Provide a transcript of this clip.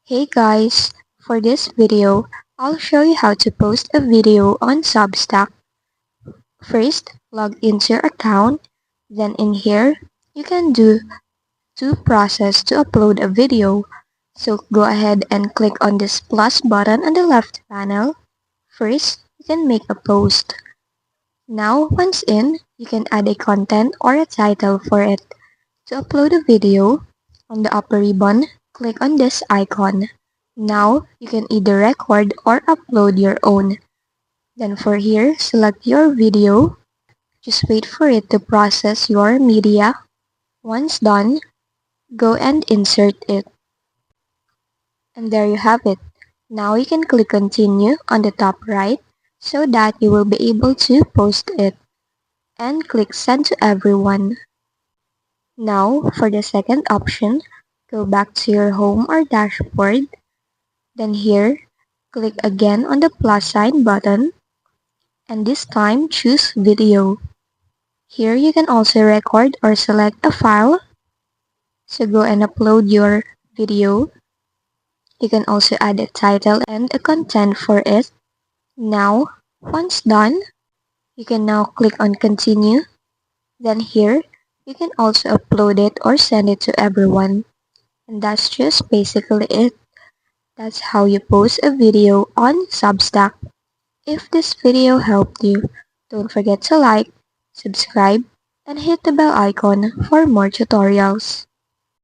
Hey guys, for this video, I'll show you how to post a video on Substack. First, log into your account, then in here, you can do two processes to upload a video. So go ahead and click on this plus button on the left panel. First, you can make a post. Now, once in, you can add a content or a title for it. To upload a video, on the upper ribbon, click on this icon. Now, you can either record or upload your own. Then for here, select your video. Just wait for it to process your media. Once done, go and insert it. And there you have it. Now you can click continue on the top right so that you will be able to post it. And click send to everyone. Now, for the second option, go back to your home or dashboard. Then here, click again on the plus sign button, and this time choose video. Here you can also record or select a file. So go and upload your video. You can also add a title and a content for it. Now, once done, you can now click on continue. Then here, you can also upload it or send it to everyone. And that's just basically it. That's how you post a video on Substack. If this video helped you, don't forget to like, subscribe, and hit the bell icon for more tutorials.